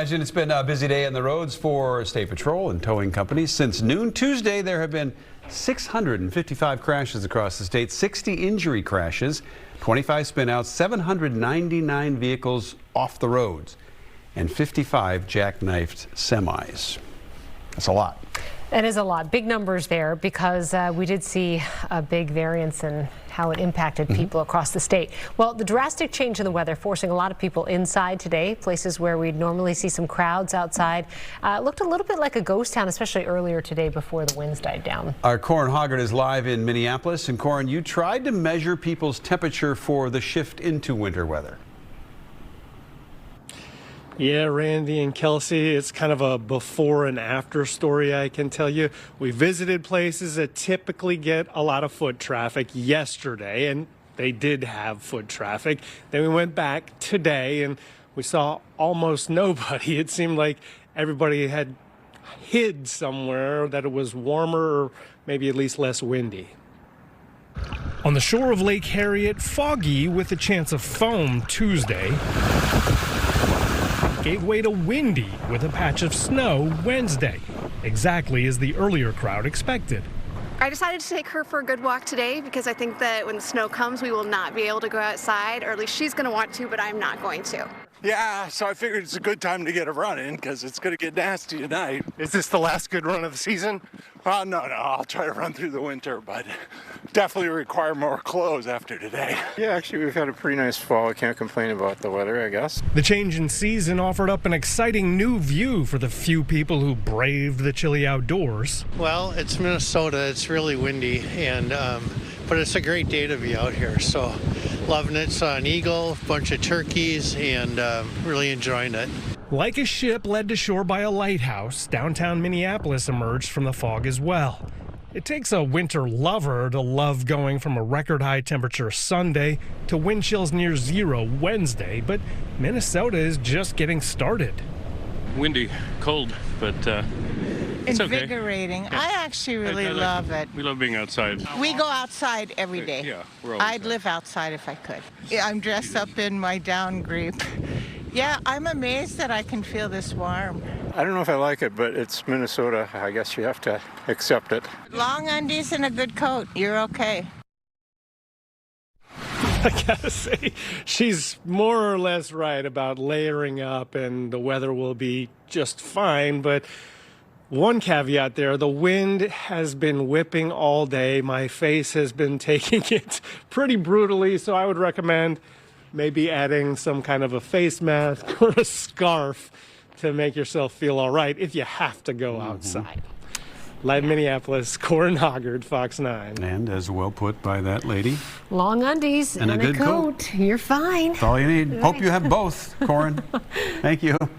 imagine it's been a busy day on the roads for State Patrol and towing companies. Since noon Tuesday, there have been 655 crashes across the state, 60 injury crashes, 25 spinouts, 799 vehicles off the roads, and 55 jackknifed semis. That's a lot. It is a lot. Big numbers there because we did see a big variance in how it impacted people across the state. Well, the drastic change in the weather forcing a lot of people inside today. Places where we'd normally see some crowds outside looked a little bit like a ghost town, especially earlier today before the winds died down. Our Corin Hoggard is live in Minneapolis. And Corin, you tried to measure people's temperature for the shift into winter weather. Yeah, Randy and Kelsey, it's kind of a before and after story, I can tell you. We visited places that typically get a lot of foot traffic yesterday, and they did have foot traffic. Then we went back today, and we saw almost nobody. It seemed like everybody had hid somewhere, that it was warmer or maybe at least less windy. On the shore of Lake Harriet, foggy with a chance of foam Tuesday gave way to windy with a patch of snow Wednesday, exactly as the earlier crowd expected. I decided to take her for a good walk today because I think that when the snow comes, we will not be able to go outside, or at least she's going to want to, but I'm not going to. Yeah, so I figured it's a good time to get a run in because it's going to get nasty tonight. Is this the last good run of the season? No, I'll try to run through the winter, but definitely require more clothes after today. Yeah, actually, we've had a pretty nice fall. I can't complain about the weather, I guess. The change in season offered up an exciting new view for the few people who braved the chilly outdoors. Well, it's Minnesota. It's really windy, and but it's a great day to be out here. So loving it. Saw an eagle, a bunch of turkeys, and really enjoying it. Like a ship led to shore by a lighthouse, downtown Minneapolis emerged from the fog as well. It takes a winter lover to love going from a record high temperature Sunday to wind chills near zero Wednesday, but Minnesota is just getting started. Windy, cold, but it's invigorating. Okay. I actually really love it. We love being outside. We go outside every day. Yeah, we're I'd live outside if I could. Yeah, I'm dressed up in my down grape. Yeah, I'm amazed that I can feel this warm. I don't know if I like it, but it's Minnesota. I guess you have to accept it. Long undies and a good coat. You're okay. I gotta say, she's more or less right about layering up and the weather will be just fine, but one caveat there, the wind has been whipping all day. My face has been taking it pretty brutally, so I would recommend maybe adding some kind of a face mask or a scarf to make yourself feel all right if you have to go outside. Live Minneapolis, Corin Hoggard, Fox 9. And as well put by that lady. Long undies and a good coat. You're fine. That's all you need. Hope you have both, Corin. Thank you.